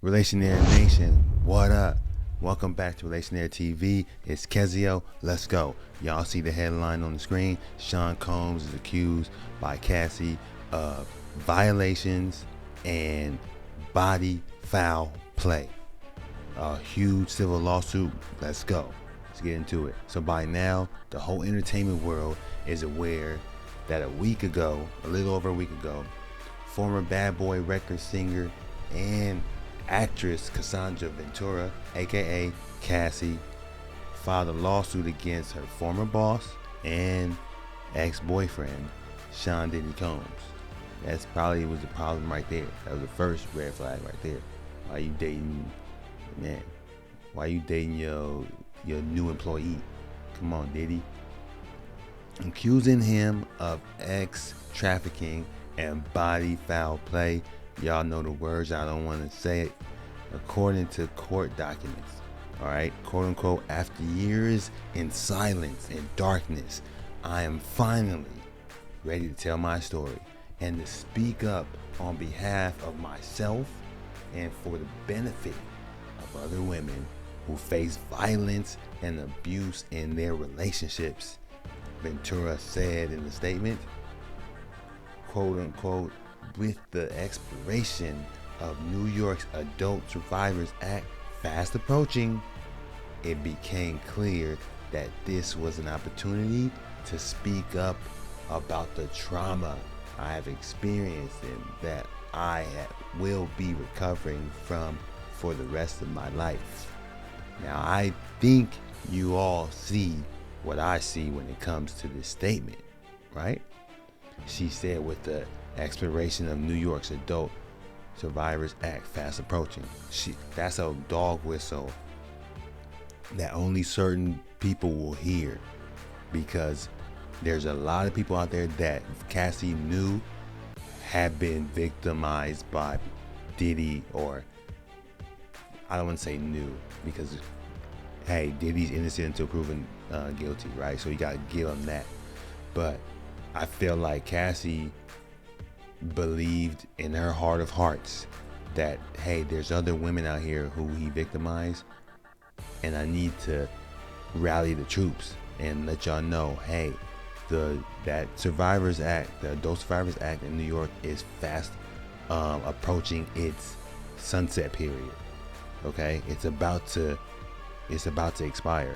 Relationaire Nation, what up? Welcome back to Relationaire TV. It's Kezio. Let's go. Y'all see the headline on the screen. Sean Combs is accused by Cassie of violations and body foul play. A huge civil lawsuit. Let's go. Let's get into it. So by now, the whole entertainment world is aware that a little over a week ago, former Bad Boy record singer and actress Cassandra Ventura, aka Cassie, filed a lawsuit against her former boss and ex-boyfriend, Sean Diddy Combs. That's probably was the problem right there. That was the first red flag right there. Why you dating your new employee? Come on, Diddy. Accusing him of ex-trafficking and body foul play. Y'all know the words, I don't want to say it. According to court documents, all right, quote unquote, after years in silence and darkness, I am finally ready to tell my story and to speak up on behalf of myself and for the benefit of other women who face violence and abuse in their relationships. Ventura said in the statement, quote unquote, with the expiration of New York's Adult Survivors Act fast approaching, it became clear that this was an opportunity to speak up about the trauma I have experienced and that will be recovering from for the rest of my life. Now, I think you all see what I see when it comes to this statement, right? She said with the expiration of New York's Adult Survivors Act fast approaching. That's a dog whistle that only certain people will hear, because there's a lot of people out there that Cassie knew have been victimized by Diddy, or I don't want to say knew, because hey, Diddy's innocent until proven guilty, right? So you gotta give him that. But I feel like Cassie believed in her heart of hearts that, hey, there's other women out here who he victimized, and I need to rally the troops and let y'all know, hey, that Survivors Act, the Adult Survivors Act in New York is fast approaching its sunset period. Okay, it's about to expire.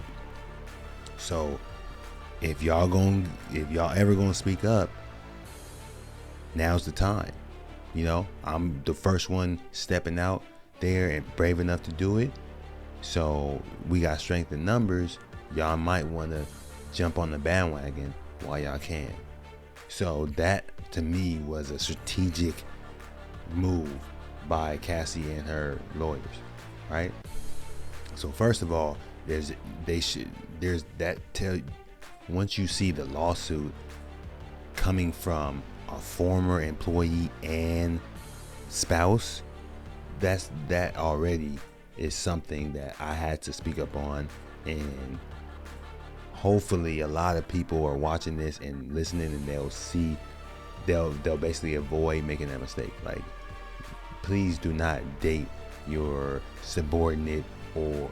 So if y'all ever gonna speak up, now's the time. You know, I'm the first one stepping out there and brave enough to do it. So we got strength in numbers. Y'all might want to jump on the bandwagon while y'all can. So that to me was a strategic move by Cassie and her lawyers, right? So first of all, once you see the lawsuit coming from a former employee and spouse, that already is something that I had to speak up on, and hopefully a lot of people are watching this and listening, and they'll basically avoid making that mistake. Like, please do not date your subordinate or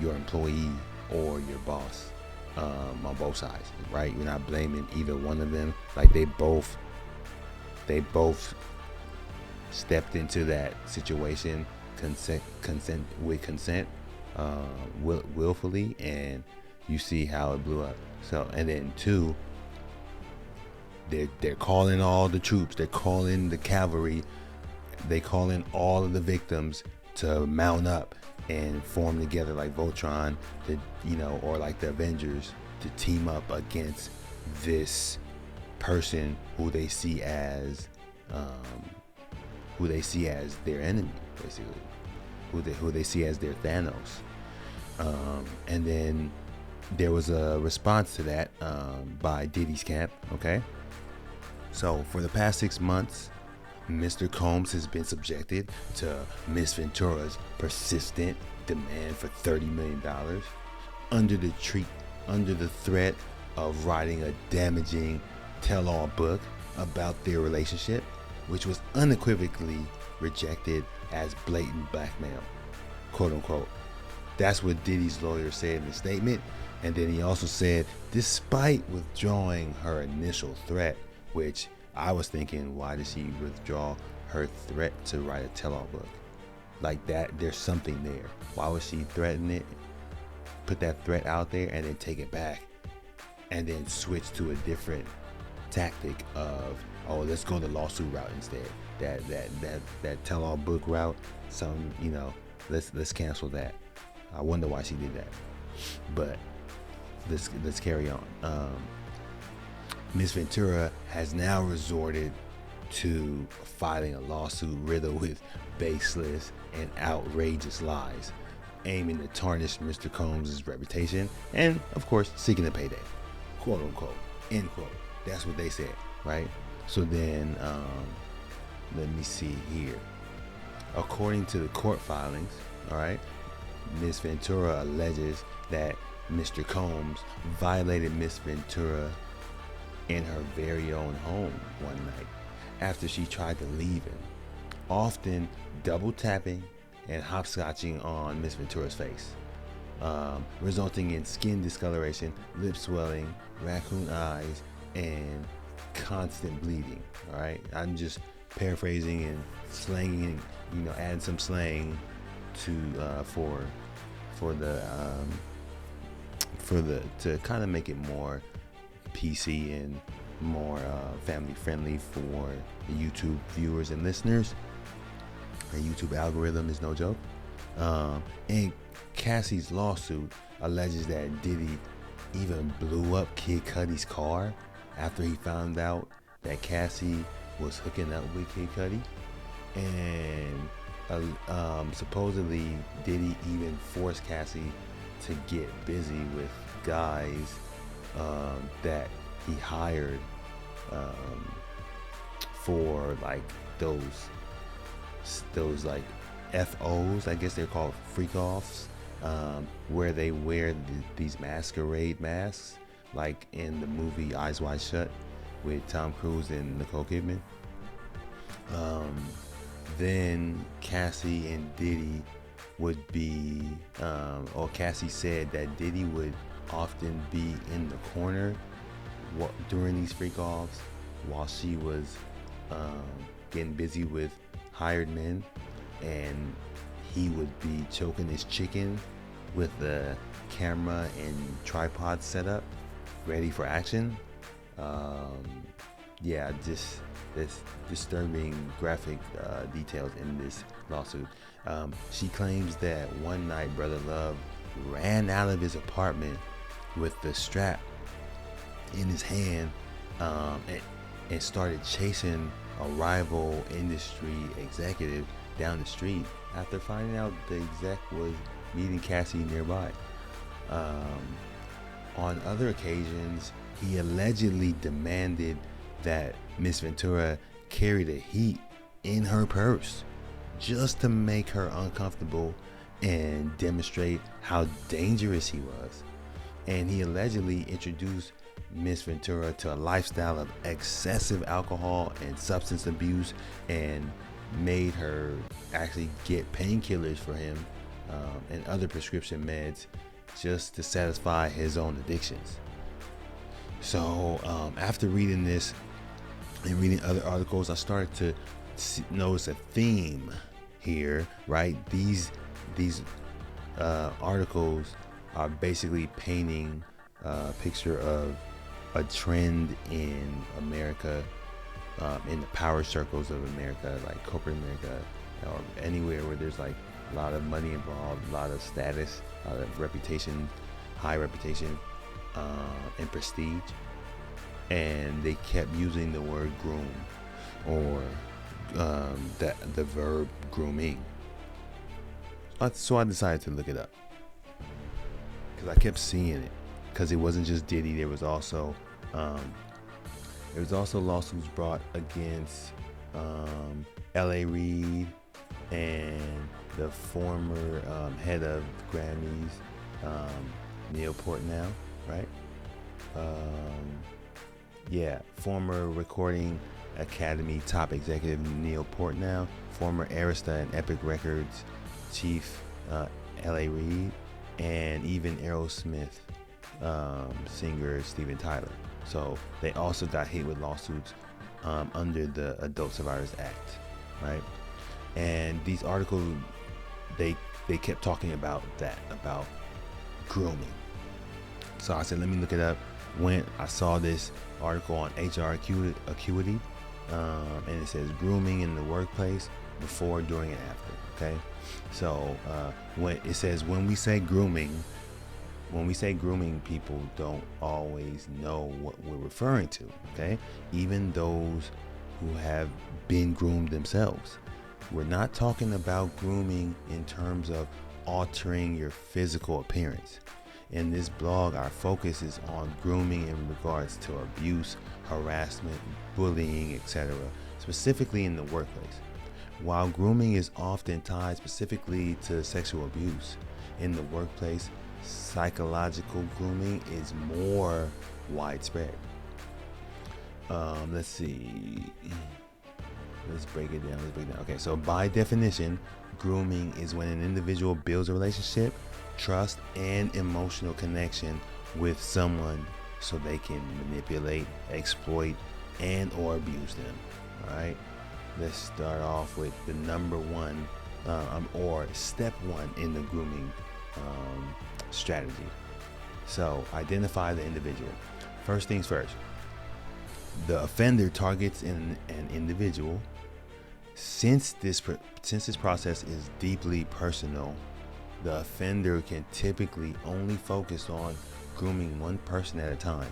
your employee or your boss on both sides, right? You're not blaming either one of them. Like, they both stepped into that situation willfully, and you see how it blew up. So, and then two, they're calling all the troops, they're calling the cavalry, they calling all of the victims to mount up and form together like Voltron, or like the Avengers, to team up against this person who they see as their enemy, basically, who they see as their Thanos. And then there was a response to that by Diddy's camp. Okay, so for the past 6 months, Mr. Combs has been subjected to Miss Ventura's persistent demand for $30 million under the threat of writing a damaging tell-all book about their relationship, which was unequivocally rejected as blatant blackmail, quote unquote. That's what Diddy's lawyer said in the statement. And then he also said, despite withdrawing her initial threat, which I was thinking, why did she withdraw her threat to write a tell-all book? Like that, there's something there. Why would she threaten it, put that threat out there, and then take it back, and then switch to a different tactic of, oh, let's go the lawsuit route instead. That tell-all book route, let's cancel that. I wonder why she did that. But let's carry on. Miss Ventura has now resorted to filing a lawsuit riddled with baseless and outrageous lies, aiming to tarnish Mr. Combs' reputation and, of course, seeking a payday, quote unquote, end quote. That's what they said, right? So then, let me see here. According to the court filings, all right, Miss Ventura alleges that Mr. Combs violated Miss Ventura in her very own home one night after she tried to leave him, often double tapping and hopscotching on Miss Ventura's face, resulting in skin discoloration, lip swelling, raccoon eyes, and constant bleeding. All right, I'm just paraphrasing and slanging, adding some slang to to kind of make it more PC and more family friendly for the YouTube viewers and listeners. The YouTube algorithm is no joke. And Cassie's lawsuit alleges that Diddy even blew up Kid Cudi's car after he found out that Cassie was hooking up with Kid Cudi. And supposedly Diddy even forced Cassie to get busy with guys that he hired for like those like FOs, I guess they're called freak offs, where they wear these masquerade masks, like in the movie Eyes Wide Shut with Tom Cruise and Nicole Kidman. Then Cassie and Diddy would be, or Cassie said that Diddy would often be in the corner during these freak offs while she was getting busy with hired men, and he would be choking his chicken with the camera and tripod set up, ready for action. Just this disturbing graphic details in this lawsuit. She claims that one night Brother Love ran out of his apartment with the strap in his hand and started chasing a rival industry executive down the street after finding out the exec was meeting Cassie nearby. On other occasions, he allegedly demanded that Miss Ventura carry the heat in her purse just to make her uncomfortable and demonstrate how dangerous he was. And he allegedly introduced Miss Ventura to a lifestyle of excessive alcohol and substance abuse, and made her actually get painkillers for him and other prescription meds just to satisfy his own addictions. So after reading this and reading other articles, I started to notice a theme here, right? These articles are basically painting a picture of a trend in America, in the power circles of America, like corporate America, or anywhere where there's like a lot of money involved, a lot of status, a lot of reputation, high reputation, and prestige. And they kept using the word groom, or the verb grooming. So I decided to look it up, because I kept seeing it, because it wasn't just Diddy. There was also lawsuits brought against L.A. Reid and the former head of Grammys, Neil Portnow, right? Former recording Academy top executive Neil Portnow, former Arista and Epic Records chief L.A. Reid, and even Aerosmith singer Steven Tyler. So they also got hit with lawsuits under the Adult Survivors Act, right? And these articles, they kept talking about that, about grooming. So I said, let me look it up. I saw this article on HR Acuity, and it says grooming in the workplace before, during, and after. Okay, so when it says when we say grooming, people don't always know what we're referring to. Okay, even those who have been groomed themselves. We're not talking about grooming in terms of altering your physical appearance. In this blog, our focus is on grooming in regards to abuse, harassment, bullying, etc., specifically in the workplace. While grooming is often tied specifically to sexual abuse, in the workplace, psychological grooming is more widespread. Let's see. Let's break it down. Okay, so by definition, grooming is when an individual builds a relationship, trust, and emotional connection with someone so they can manipulate, exploit, and or abuse them. All right, let's start off with the number one or step one in the grooming strategy. So identify the individual. First things first, the offender targets an individual. Since this process is deeply personal, the offender can typically only focus on grooming one person at a time.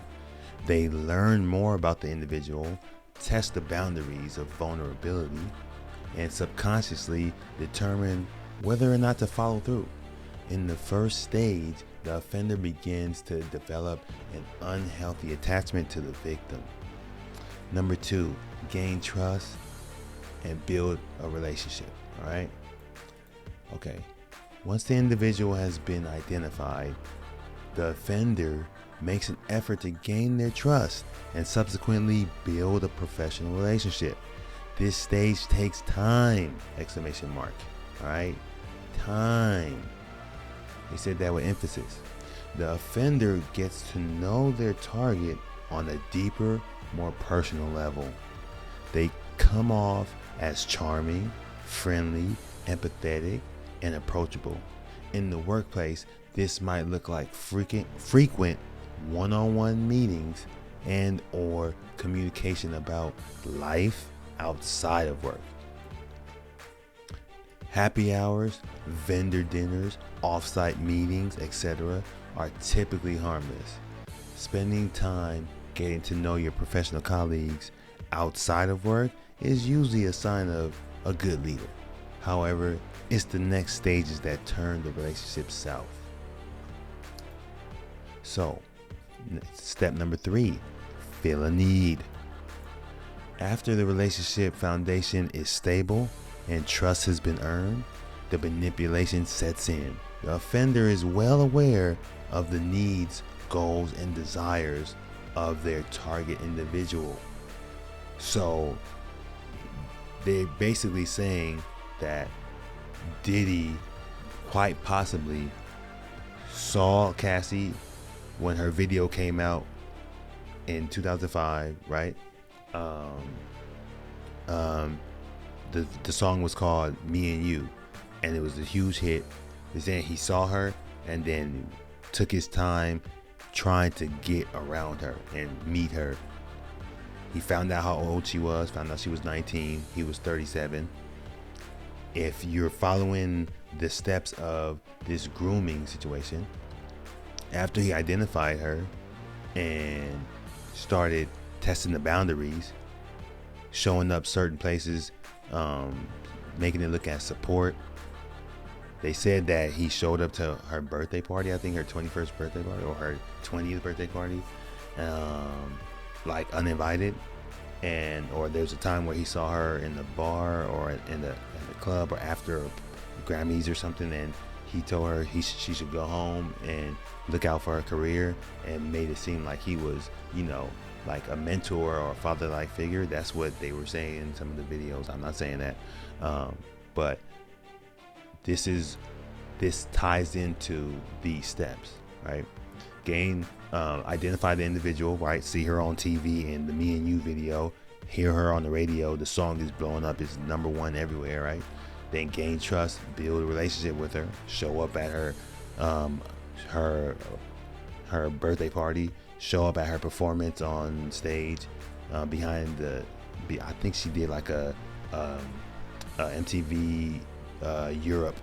They learn more about the individual, test the boundaries of vulnerability, and subconsciously determine whether or not to follow through. In the first stage, the offender begins to develop an unhealthy attachment to the victim. Number two, gain trust and build a relationship. All right. Okay. Once the individual has been identified, the offender makes an effort to gain their trust and subsequently build a professional relationship. This stage takes time! Exclamation mark. All right. Time. They said that with emphasis. The offender gets to know their target on a deeper, more personal level. They come off as charming, friendly, empathetic, and approachable. In the workplace, this might look like frequent one-on-one meetings and or communication about life outside of work. Happy hours, vendor dinners, off-site meetings, etc. are typically harmless. Spending time getting to know your professional colleagues outside of work is usually a sign of a good leader. However, it's the next stages that turn the relationship south. So, step number 3, feel a need. After the relationship foundation is stable and trust has been earned, the manipulation sets in. The offender is well aware of the needs, goals, and desires of their target individual. So they're basically saying that Diddy quite possibly saw Cassie when her video came out in 2005, right? The song was called Me and You, and it was a huge hit. They're saying he saw her and then took his time trying to get around her and meet her. He found out how old she was, found out she was 19, he was 37. If you're following the steps of this grooming situation, after he identified her and started testing the boundaries, showing up certain places, making it look as support. They said that he showed up to her birthday party, I think her 21st birthday party or her 20th birthday party, like uninvited, or there's a time where he saw her in the bar or in the club or after Grammys or something, and he told her she should go home and look out for her career, and made it seem like he was, like a mentor or a father-like figure. That's what they were saying in some of the videos. I'm not saying that, but this ties into these steps, right? Identify the individual, right? See her on TV in the Me and You video, hear her on the radio. The song is blowing up, it's #1 everywhere, right? Then gain trust, build a relationship with her, show up at her birthday party, show up at her performance on stage, I think she did like a MTV Europe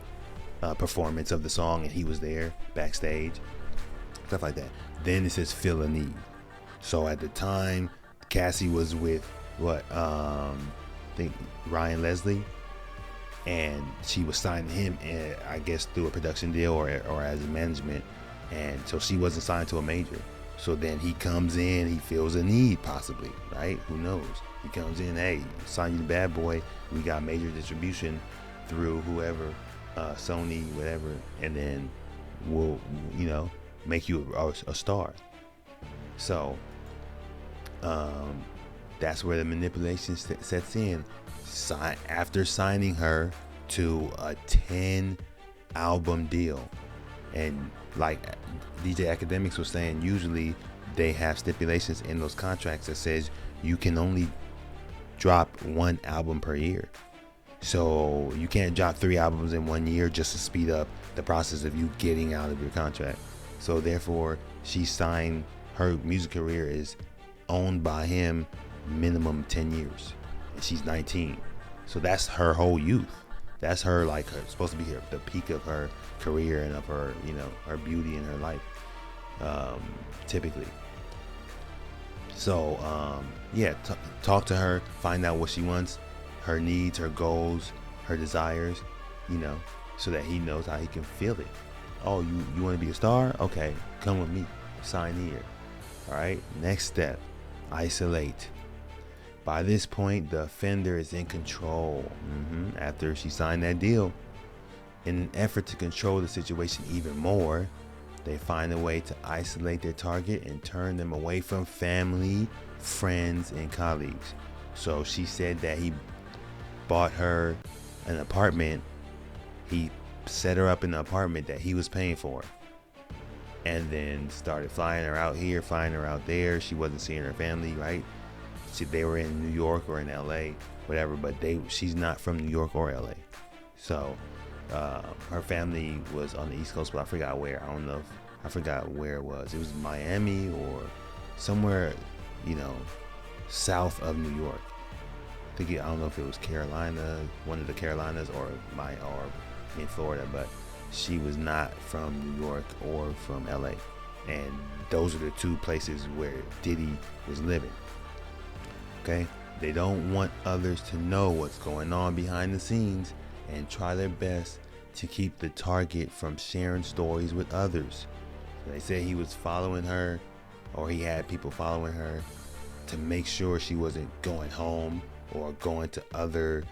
performance of the song, and he was there backstage, stuff like that. Then it says feel a need. So at the time, Cassie was with I think Ryan Leslie, and she was signing him, I guess through a production deal or as a management, and so she wasn't signed to a major. So then he comes in, he feels a need, possibly, right? Who knows? He comes in, hey, sign you the bad boy. We got major distribution through whoever, Sony, whatever, and then we'll, make you a star. So that's where the manipulation sets in. After signing her to a 10 album deal, and like DJ Academics was saying, usually they have stipulations in those contracts that says you can only drop 1 album per year. So you can't drop 3 albums in 1 year just to speed up the process of you getting out of your contract. So therefore, she signed, her music career is owned by him minimum 10 years. And she's 19. So that's her whole youth. That's her, like, supposed to be the peak of her career and of her, her beauty in her life, typically. So, talk to her, find out what she wants, her needs, her goals, her desires, so that he knows how he can feel it. Oh, you want to be a star? Okay, come with me. Sign here. All right, next step, isolate. By this point, the offender is in control. After she signed that deal, in an effort to control the situation even more, they find a way to isolate their target and turn them away from family, friends, and colleagues. So she said that he bought her an apartment. He set her up in the apartment that he was paying for, and then started flying her out here, flying her out there. She wasn't seeing her family, right? They were in New York or in LA, whatever, but she's not from New York or LA. So her family was on the East Coast, but I forgot where. I forgot where it was. It was Miami or somewhere, south of New York. I don't know if it was Carolina, one of the Carolinas, or in Florida, but she was not from New York or from LA. And those are the 2 places where Diddy was living. Okay? They don't want others to know what's going on behind the scenes, and try their best to keep the target from sharing stories with others. So they said he was following her, or he had people following her to make sure she wasn't going home or going to other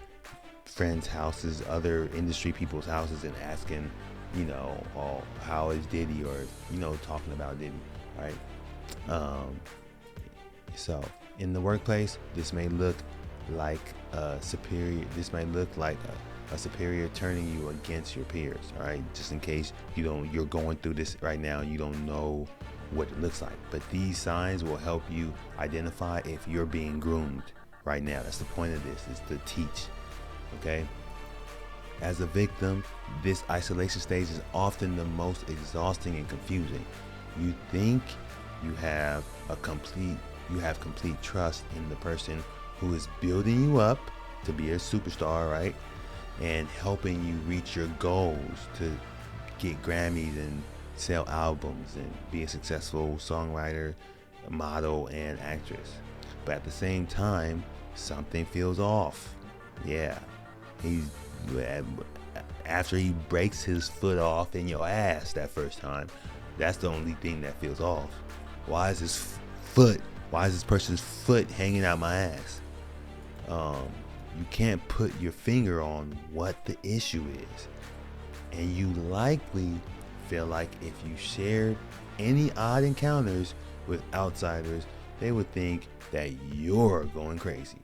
friends' houses, other industry people's houses, and asking, oh, how is Diddy, or, talking about Diddy, right? So in the workplace, this may look like a superior. This may look like a superior turning you against your peers. All right, just in case you're going through this right now, you don't know what it looks like. But these signs will help you identify if you're being groomed right now. That's the point of this, is to teach. Okay. As a victim, this isolation stage is often the most exhausting and confusing. You think you have complete trust in the person who is building you up to be a superstar, right? And helping you reach your goals to get Grammys and sell albums and be a successful songwriter, model, and actress. But at the same time, something feels off. Yeah. After he breaks his foot off in your ass that first time, that's the only thing that feels off. Why is this person's foot hanging out my ass? You can't put your finger on what the issue is. And you likely feel like if you shared any odd encounters with outsiders, they would think that you're going crazy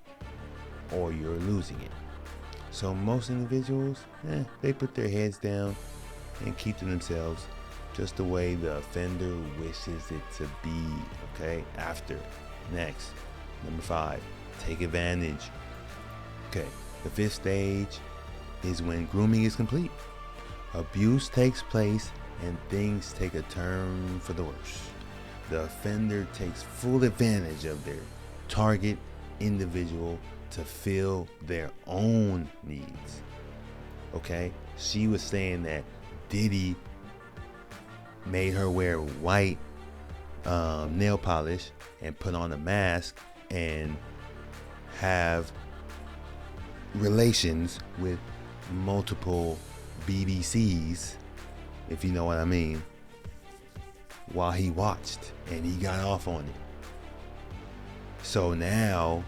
or you're losing it. So most individuals, they put their heads down and keep to themselves, just the way the offender wishes it to be. Okay, after. Next, number 5, take advantage. Okay, the 5th stage is when grooming is complete. Abuse takes place and things take a turn for the worse. The offender takes full advantage of their target individual to fill their own needs. Okay, she was saying that Diddy made her wear white nail polish and put on a mask and have relations with multiple BBCs, if you know what I mean, while he watched, and he got off on it. So now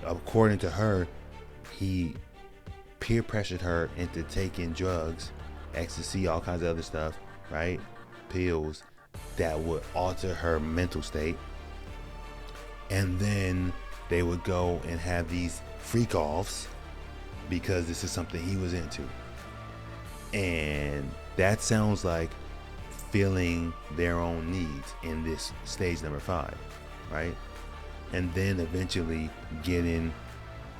according to her, he peer pressured her into taking drugs, ecstasy, all kinds of other stuff, right? Pills that would alter her mental state. And then they would go and have these freak offs because this is something he was into. And that sounds like filling their own needs in this stage number 5, right? And then eventually getting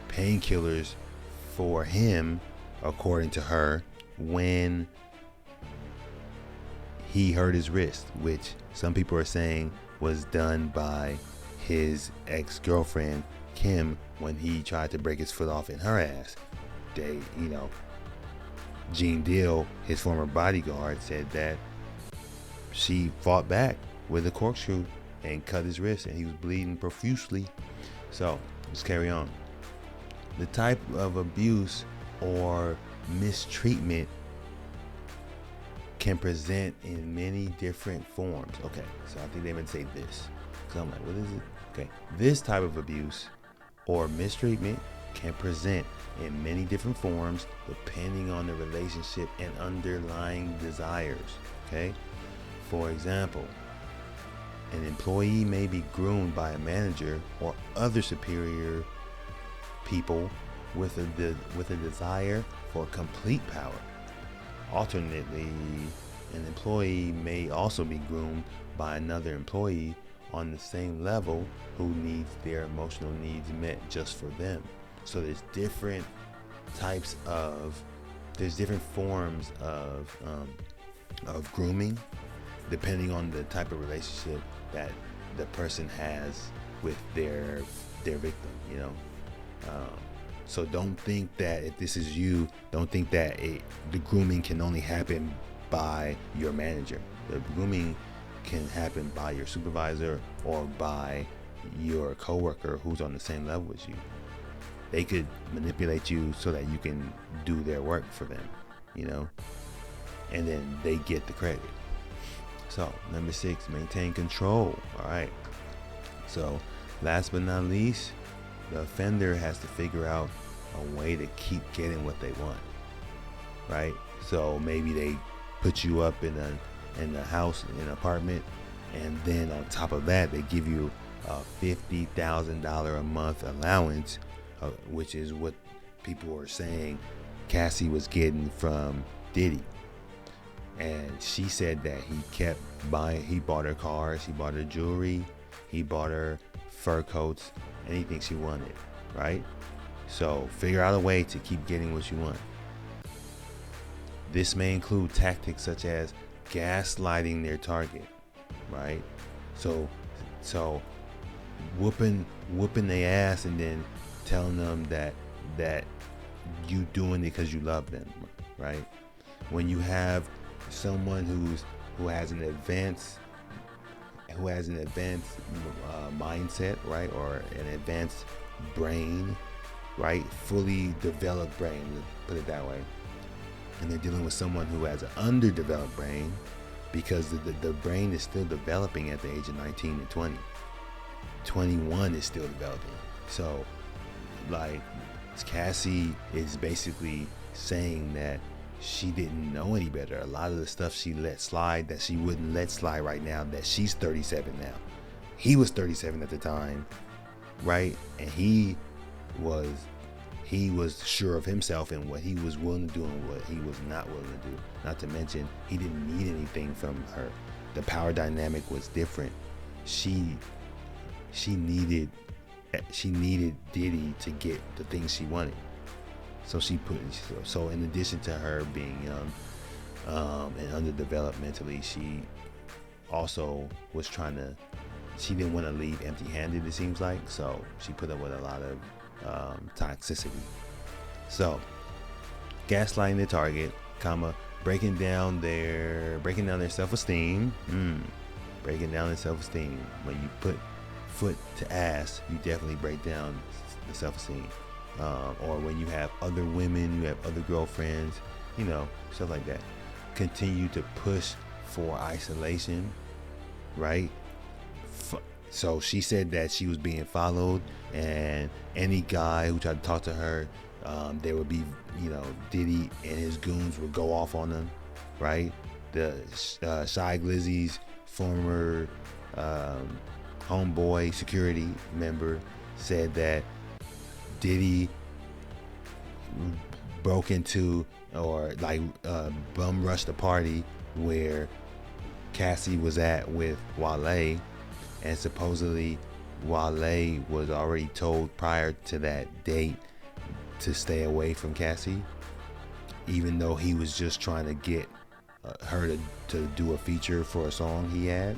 painkillers for him, according to her, when he hurt his wrist, which some people are saying was done by his ex-girlfriend Kim when he tried to break his foot off in her ass. They, Gene Deal, his former bodyguard, said that she fought back with a corkscrew and cut his wrist, and he was bleeding profusely. So let's carry on. The type of abuse or mistreatment can present in many different forms. Okay, so I think they would say this. So I'm like, what is it? Okay, this type of abuse or mistreatment can present in many different forms depending on the relationship and underlying desires. Okay, for example, an employee may be groomed by a manager or other superior people with a desire for complete power. Alternately, an employee may also be groomed by another employee on the same level who needs their emotional needs met just for them. So there's different forms of grooming depending on the type of relationship that the person has with their victim, So don't think that if this is you, don't think that the grooming can only happen by your manager. The grooming can happen by your supervisor or by your coworker who's on the same level as you. They could manipulate you so that you can do their work for them, and then they get the credit. So number 6, maintain control. All right. So last but not least, the offender has to figure out a way to keep getting what they want, right? So maybe they put you up in a house, in an apartment, and then on top of that, they give you a $50,000 a month allowance, which is what people are saying Cassie was getting from Diddy. And she said that he bought her cars, he bought her jewelry, he bought her fur coats, anything she wanted, right? So figure out a way to keep getting what you want. This may include tactics such as gaslighting their target, right? So whooping their ass and then telling them that you doing it because you love them, right? When you have someone who has an advanced mindset, right, or an advanced brain, right, fully developed brain, put it that way, and they're dealing with someone who has an underdeveloped brain because the brain is still developing at the age of 19 and 20. 21 is still developing. So like Cassie is basically saying that she didn't know any better. A lot of the stuff she let slide that she wouldn't let slide right now, that she's 37 now. He was 37 at the time, right? And he was sure of himself and what he was willing to do and what he was not willing to do. Not to mention, he didn't need anything from her. The power dynamic was different. She needed Diddy to get the things she wanted. So so in addition to her being young and underdeveloped mentally, she also was she didn't want to leave empty-handed, it seems like. So she put up with a lot of toxicity. So gaslighting the target, breaking down their self-esteem. Breaking down their self-esteem. When you put foot to ass, you definitely break down the self-esteem. Or when you have other women, you have other girlfriends, stuff like that. Continue to push for isolation, right? So she said that she was being followed, and any guy who tried to talk to her, there would be, Diddy and his goons would go off on them, right? The Shy Glizzy's former homeboy security member said that Diddy broke into or bum rushed a party where Cassie was at with Wale, and supposedly Wale was already told prior to that date to stay away from Cassie, even though he was just trying to get her to do a feature for a song he had.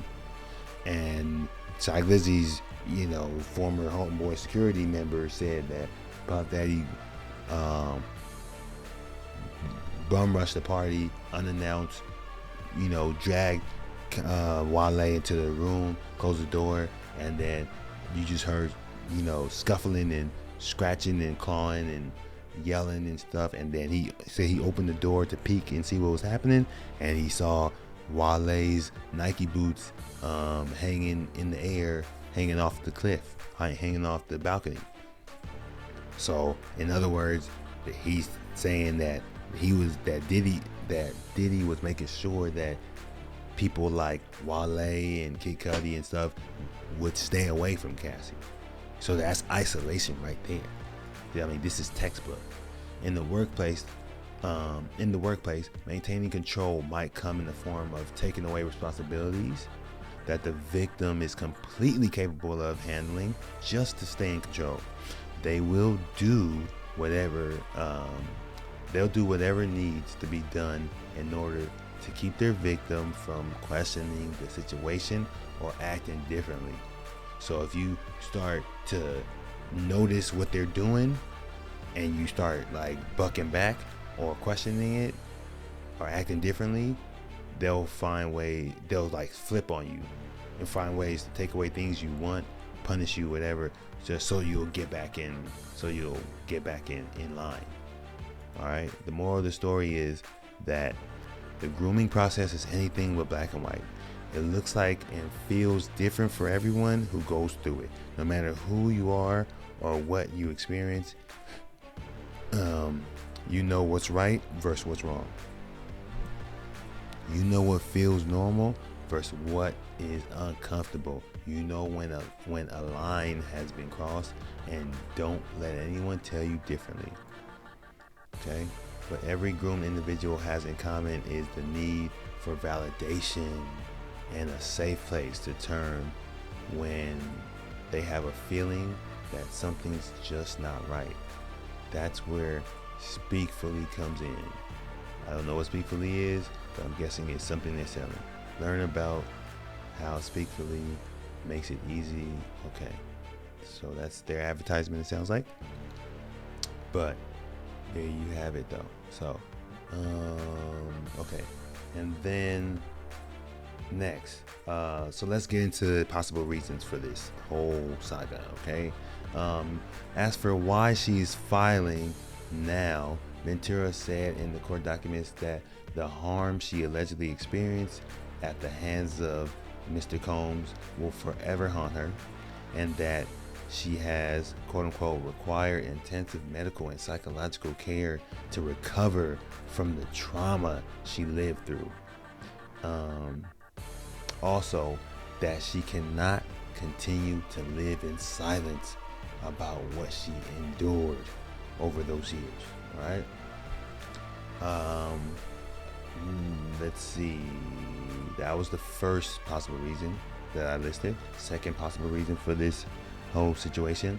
And Shy Glizzy's former homeboy security member said that he bum rushed the party unannounced, dragged Wale into the room, closed the door, and then you just heard, scuffling and scratching and clawing and yelling and stuff. And then he said he opened the door to peek and see what was happening, and he saw Wale's Nike boots hanging in the air, hanging off the cliff, hanging off the balcony. So in other words, he's saying that Diddy was making sure that people like Wale and Kid Cudi and stuff would stay away from Cassie. So that's isolation right there. I mean, this is textbook. In the workplace, maintaining control might come in the form of taking away responsibilities that the victim is completely capable of handling just to stay in control. They will do whatever needs to be done in order to keep their victim from questioning the situation or acting differently. So if you start to notice what they're doing and you start bucking back or questioning it or acting differently, they'll flip on you and find ways to take away things you want, punish you, whatever, just so you'll get back in line. All right. The moral of the story is that the grooming process is anything but black and white. It looks like and feels different for everyone who goes through it. No matter who you are or what you experience, you know what's right versus what's wrong. You know what feels normal versus what is uncomfortable. You know when a line has been crossed, and don't let anyone tell you differently. Okay? What every groomed individual has in common is the need for validation and a safe place to turn when they have a feeling that something's just not right. That's where Speak Fully comes in. I don't know what Speak Fully is, but I'm guessing it's something they're selling. Learn about how Speak Fully makes it easy. Okay, so that's their advertisement, it sounds like. But there you have it though. So, okay. And then next, so let's get into possible reasons for this whole saga, okay? As for why she's filing now, Ventura said in the court documents that the harm she allegedly experienced at the hands of Mr. Combs will forever haunt her, and that she has, quote unquote, required intensive medical and psychological care to recover from the trauma she lived through. Also, that she cannot continue to live in silence about what she endured over those years. All right. Let's see. That was the first possible reason that I listed. Second possible reason for this whole situation,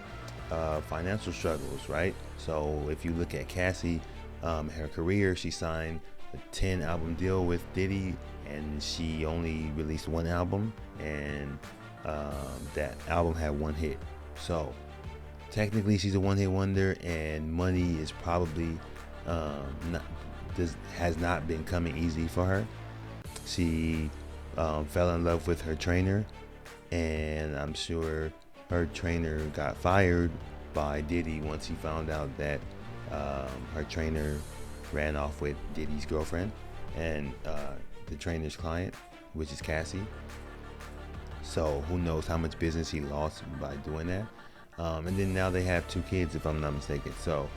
financial struggles, right? So if you look at Cassie, her career, she signed a 10 album deal with Diddy, and she only released one album, and that album had one hit. So technically she's a one-hit wonder, and money is probably has not been coming easy for her. She fell in love with her trainer, and I'm sure her trainer got fired by Diddy once he found out that her trainer ran off with Diddy's girlfriend and the trainer's client, which is Cassie. So who knows how much business he lost by doing that. And then now they have 2 kids, if I'm not mistaken. So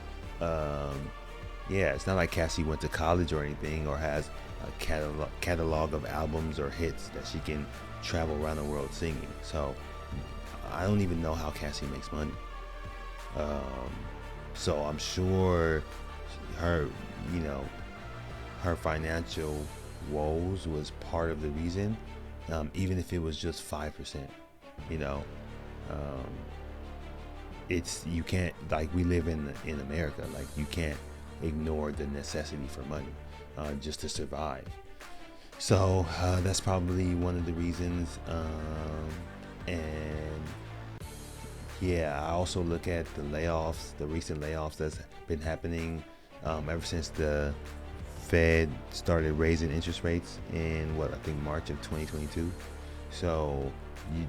yeah, it's not like Cassie went to college or anything, or has a catalog of albums or hits that she can travel around the world singing. So I don't even know how Cassie makes money. So I'm sure her, her financial woes was part of the reason, even if it was just 5%. It's, you can't, like, we live in America, like, you can't ignore the necessity for money just to survive. So that's probably one of the reasons. And yeah, I also look at the recent layoffs that's been happening ever since the Fed started raising interest rates in I think March of 2022. So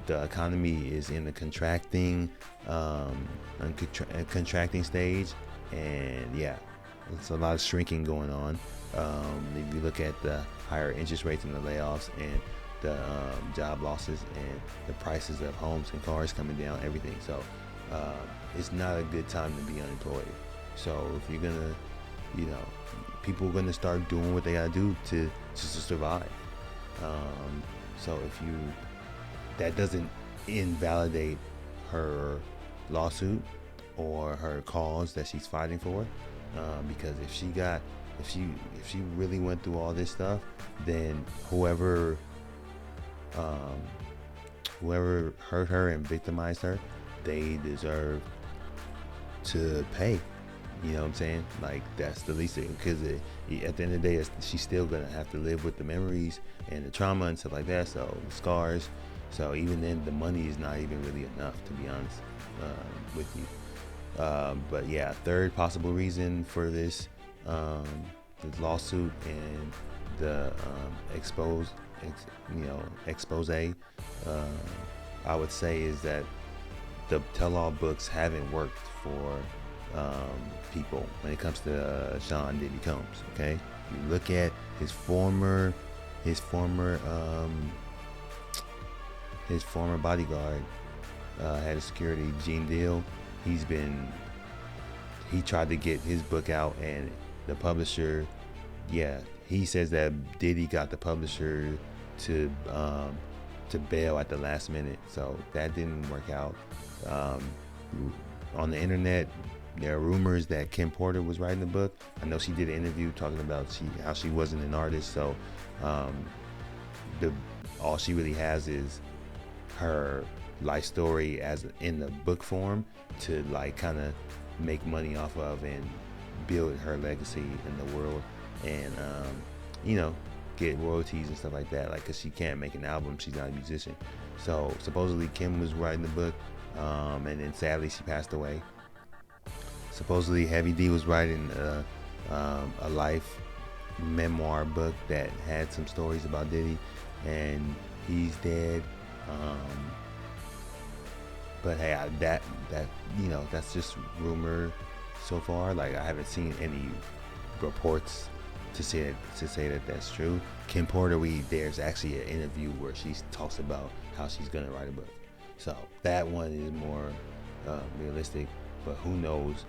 the economy is in the contracting stage, and yeah, it's a lot of shrinking going on. If you look at the higher interest rates and the layoffs and the job losses and the prices of homes and cars coming down, everything. So it's not a good time to be unemployed. So if you're gonna, people are gonna start doing what they gotta do to survive. So that doesn't invalidate her lawsuit or her cause that she's fighting for, because if she really went through all this stuff, then whoever hurt her and victimized her, they deserve to pay. You know what I'm saying? Like, that's the least thing, because at the end of the day, she's still gonna have to live with the memories and the trauma and stuff like that. So the scars. So even then, the money is not even really enough, to be honest with you. But yeah, third possible reason for this lawsuit and the expose, I would say, is that the tell-all books haven't worked for people when it comes to Sean Diddy Combs. Okay, you look at his former bodyguard, head of security, Gene Deal. He tried to get his book out, and the publisher, he says that Diddy got the publisher to bail at the last minute, so that didn't work out. On the internet, there are rumors that Kim Porter was writing the book. I know she did an interview talking about how she wasn't an artist, so all she really has is her life story as in the book form to, like, kind of make money off of and build her legacy in the world, and get royalties and stuff like that, like, because she can't make an album, she's not a musician. So supposedly Kim was writing the book, and then sadly she passed away. Supposedly Heavy D was writing a life memoir book that had some stories about Diddy, and he's dead. But hey, that's just rumor so far. Like, I haven't seen any reports to say that that's true. Kim Porter, there's actually an interview where she talks about how she's gonna write a book. So that one is more realistic, but who knows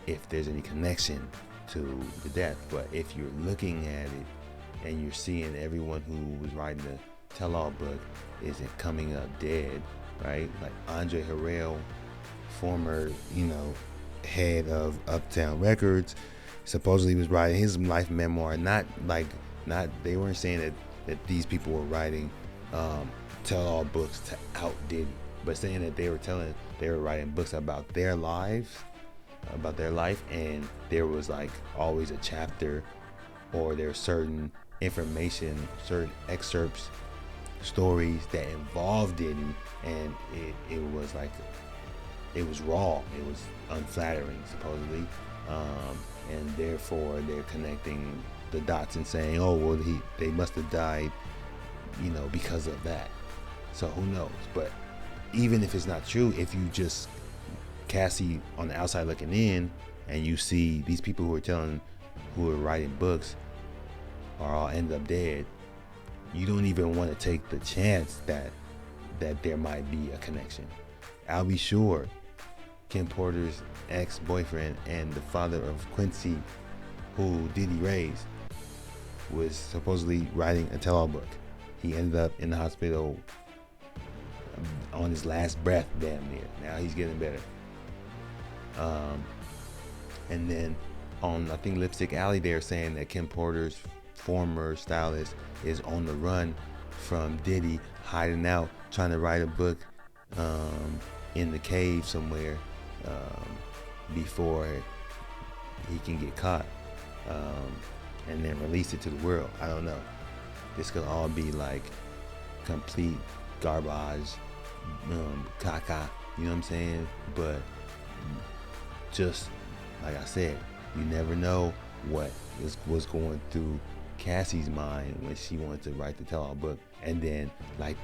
if there's any connection to the death. But if you're looking at it and you're seeing everyone who was writing the tell-all book isn't coming up dead, right? Like Andre Harrell, former, head of Uptown Records, supposedly was writing his life memoir. Not they weren't saying that these people were writing tell-all books to out Diddy, but saying that they were writing books about their lives, about their life, and there was like always a chapter, or there's certain information, certain excerpts, stories that involved Diddy, and it was like, it was raw, it was unflattering, supposedly, and therefore they're connecting the dots and saying, oh well, they must have died, because of that. So who knows? But even if it's not true, if you just Cassie on the outside looking in, and you see these people who are writing books are all end up dead, you don't even want to take the chance that there might be a connection. I'll be sure Kim Porter's ex-boyfriend and the father of Quincy, who Diddy raised, was supposedly writing a tell-all book. He ended up in the hospital on his last breath, damn near. Now he's getting better. And then on, I think, Lipstick Alley, they're saying that Kim Porter's former stylist is on the run from Diddy, hiding out, trying to write a book in the cave somewhere before he can get caught, and then release it to the world. I don't know. This could all be like complete garbage, caca, you know what I'm saying? But just like I said, you never know what was going through Cassie's mind when she wanted to write the tell-all book. And then like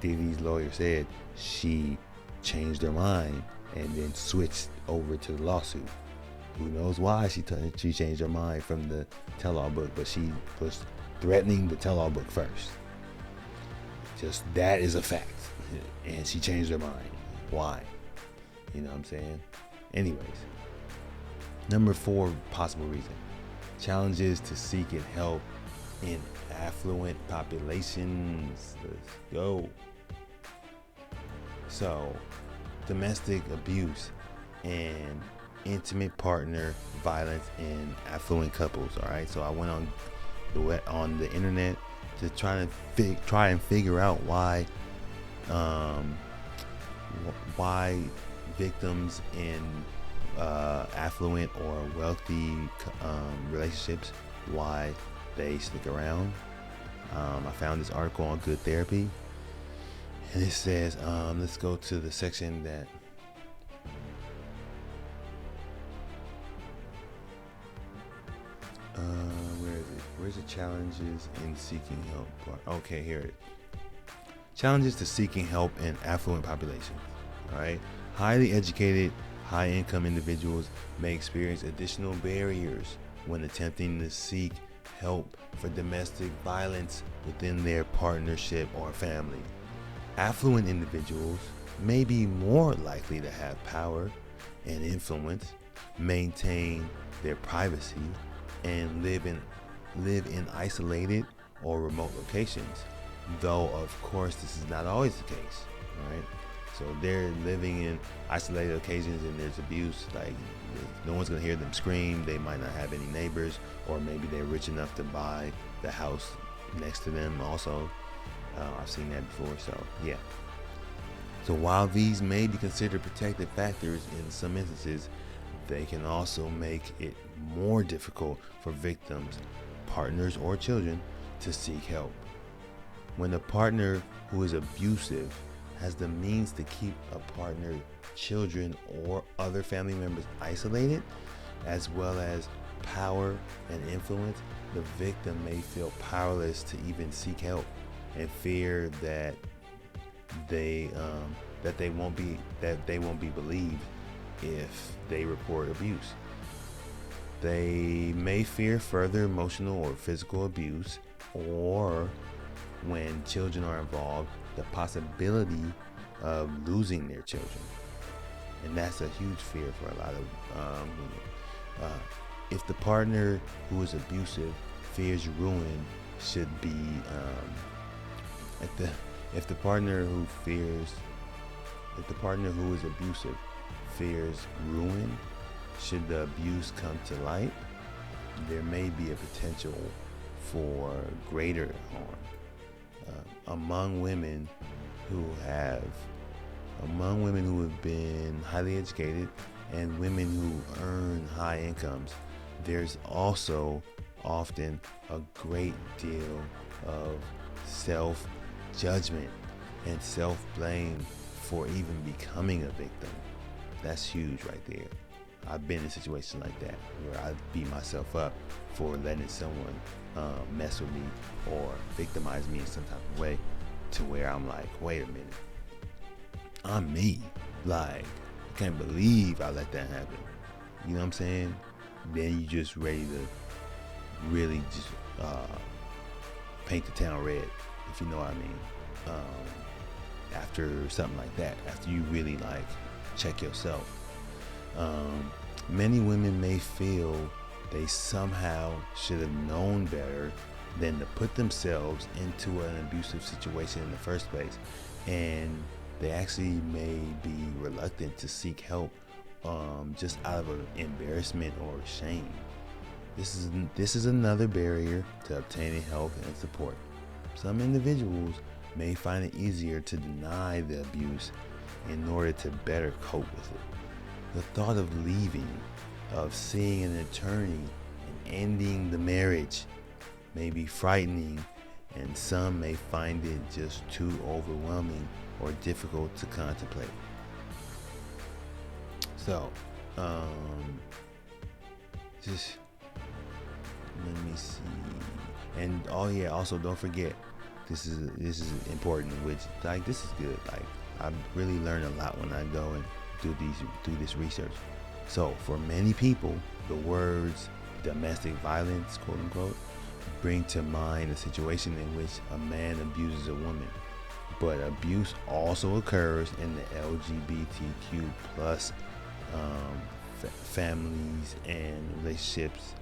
Diddy's lawyer said, she changed her mind and then switched over to the lawsuit. Who knows why she changed her mind from the tell-all book, but she was threatening the tell-all book first. Just that is a fact. And she changed her mind. Why? You know what I'm saying? Anyways, number 4 possible reason: challenges to seeking help in affluent populations. Let's go. So, domestic abuse and intimate partner violence in affluent couples. All right. So I went on the internet to try and figure out why victims in affluent or wealthy relationships, why they stick around. I found this article on Good Therapy, and it says, let's go to the section that where is it? Where's the challenges in seeking help part? Okay, here it is. Challenges to seeking help in affluent populations. All right. Highly educated, high-income individuals may experience additional barriers when attempting to seek help for domestic violence within their partnership or family. Affluent individuals may be more likely to have power and influence, maintain their privacy, and live in isolated or remote locations, though of course this is not always the case, right? So they're living in isolated locations and there's abuse, like no one's gonna hear them scream, they might not have any neighbors, or maybe they're rich enough to buy the house next to them also. I've seen that before, so yeah. So while these may be considered protective factors in some instances, they can also make it more difficult for victims, partners, or children to seek help. When a partner who is abusive has the means to keep a partner, children, or other family members isolated, as well as power and influence, the victim may feel powerless to even seek help and fear that they won't be believed if they report abuse. They may fear further emotional or physical abuse, or when children are involved, the possibility of losing their children. and that's a huge fear for a lot of women. If the partner who is abusive fears ruin, should be if the partner who is abusive fears ruin, should the abuse come to light, there may be a potential for greater harm. Among women who have been highly educated and women who earn high incomes, there's also often a great deal of self-judgment and self-blame for even becoming a victim. That's huge right there. I've been in situations like that where I beat myself up for letting someone mess with me or victimize me in some type of way, to where I'm like, wait a minute, I'm me. Like, I can't believe I let that happen. You know what I'm saying? Then you just ready to really just paint the town red, if you know what I mean. After something like that, after you really like check yourself. Many women may feel they somehow should have known better than to put themselves into an abusive situation in the first place, and they actually may be reluctant to seek help just out of an embarrassment or shame. This is another barrier to obtaining help and support. Some individuals may find it easier to deny the abuse in order to better cope with it. The thought of leaving, of seeing an attorney and ending the marriage may be frightening, and some may find it just too overwhelming or difficult to contemplate. So, just let me see. And also don't forget, this is important, which like this is good. Like, I really learn a lot when I go and do this research. So for many people, the words domestic violence, quote unquote, bring to mind a situation in which a man abuses a woman. But abuse also occurs in the LGBTQ plus families and relationships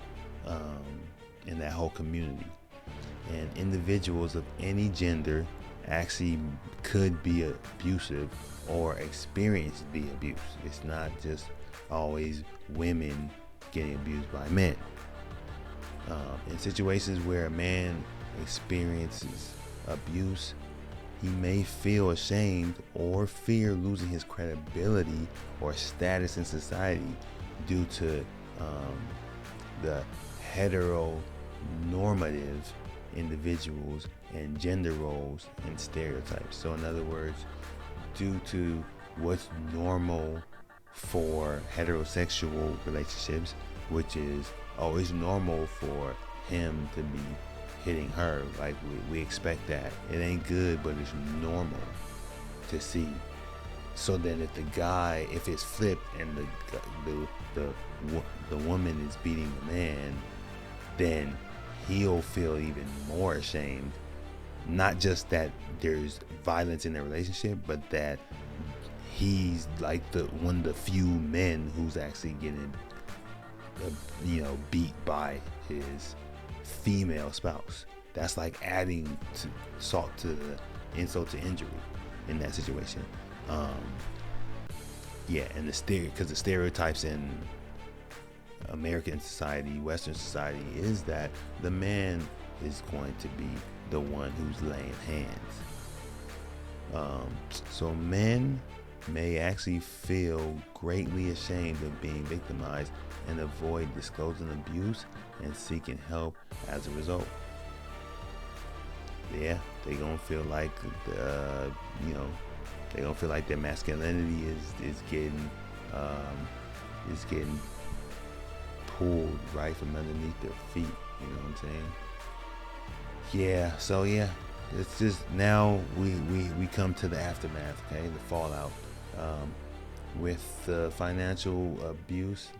in that whole community. And individuals of any gender actually could be abusive or experience the abuse. It's not just always women getting abused by men. In situations where a man experiences abuse, he may feel ashamed or fear losing his credibility or status in society due to the heteronormative individuals and gender roles and stereotypes. So in other words, due to what's normal for heterosexual relationships, which is always normal for him to be hitting her. Like we expect that. It ain't good, but it's normal to see. So then if it's flipped and the woman is beating the man, then he'll feel even more ashamed. Not just that there's violence in their relationship, but that he's like one of the few men who's actually getting beat by his female spouse. That's like adding salt to the insult to injury in that situation. And because the stereotypes in American society, Western society, is that the man is going to be the one who's laying hands. So men may actually feel greatly ashamed of being victimized and avoid disclosing abuse and seeking help as a result. Yeah, they gonna feel like they gonna feel like their masculinity is getting pulled right from underneath their feet. You know what I'm saying? Yeah. So yeah, it's just now we come to the aftermath. Okay, the fallout with the financial abuse.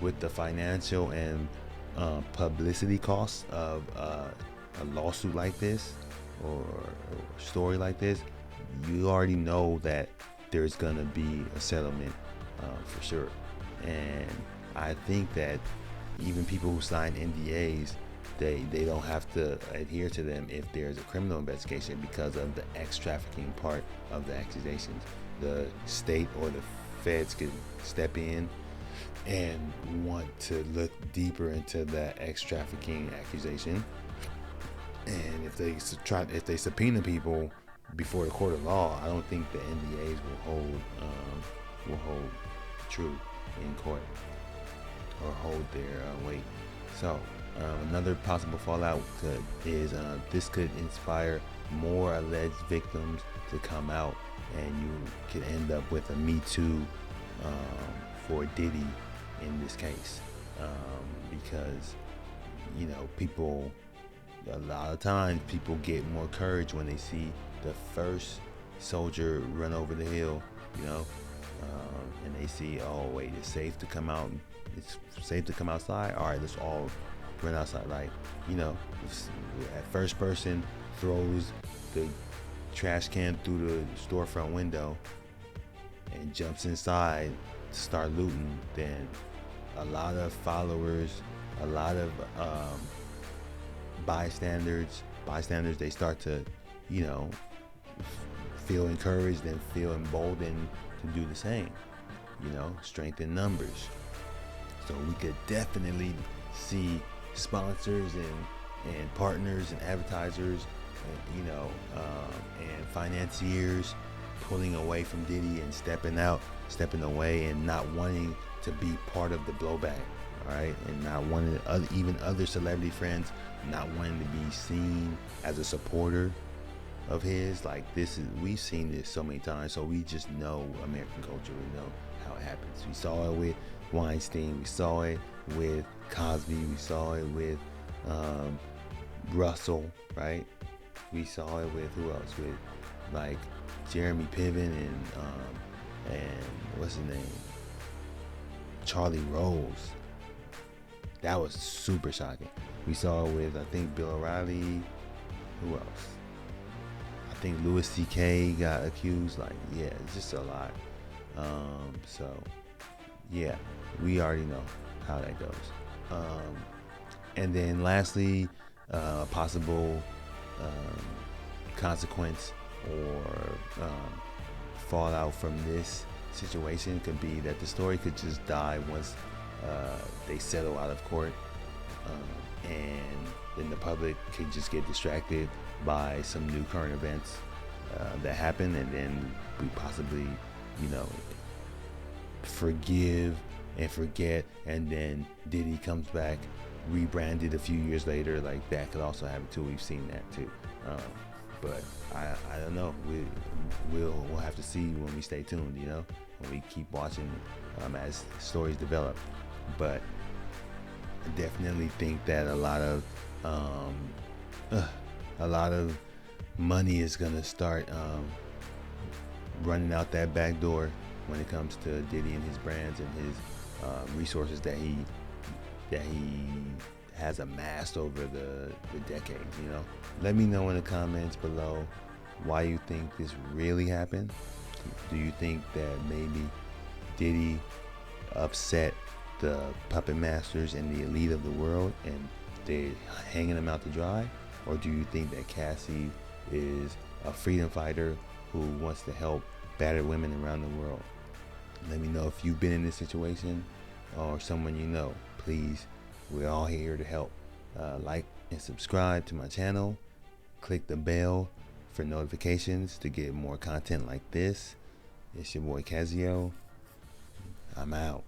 With the financial and publicity costs of a lawsuit like this or a story like this, you already know that there's gonna be a settlement for sure. And I think that even people who sign NDAs, they don't have to adhere to them if there's a criminal investigation because of the X trafficking part of the accusations. The state or the feds could step in and want to look deeper into that X trafficking accusation. And if they subpoena people before the court of law, I don't think the NDAs will hold true in court or hold their weight. So another possible fallout is this could inspire more alleged victims to come out, and you could end up with a Me Too for Diddy in this case, because people, a lot of times people get more courage when they see the first soldier run over the hill, and they see, oh wait, it's safe to come out, it's safe to come outside. All right, let's all run outside. Like, at first person throws the trash can through the storefront window and jumps inside to start looting, then a lot of followers, a lot of bystanders, they start to, feel encouraged and feel emboldened to do the same, strength in numbers. So we could definitely see sponsors and partners and advertisers and, and financiers pulling away from Diddy and stepping away and not wanting to be part of the blowback, all right? And not wanting even other celebrity friends not wanting to be seen as a supporter of his. Like, we've seen this so many times, so we just know American culture. We know how it happens. We saw it with Weinstein, we saw it with Cosby, we saw it with Russell, right? We saw it with who else? With like Jeremy Piven and what's his name? Charlie Rose. That was super shocking. We saw it with, I think, Bill O'Reilly. Who else? I think Louis C.K. got accused. Like, yeah, it's just a lot. So, yeah, we already know how that goes. And then lastly, possible consequence or fallout from this situation could be that the story could just die once they settle out of court, and then the public could just get distracted by some new current events that happen, and then we possibly, forgive and forget, and then Diddy comes back rebranded a few years later. Like, that could also happen too. We've seen that too. But I don't know. We'll have to see when we stay tuned, when we keep watching as stories develop. But I definitely think that a lot of money is gonna start running out that back door when it comes to Diddy and his brands and his resources that he has amassed over the decades. Let me know in the comments below why you think this really happened. Do you think that maybe Diddy upset the puppet masters and the elite of the world and they're hanging them out to dry? Or do you think that Cassie is a freedom fighter who wants to help battered women around the world? Let me know if you've been in this situation or someone you know. Please, we're all here to help. Like and subscribe to my channel. Click the bell for notifications to get more content like this. It's your boy Cassio. I'm out.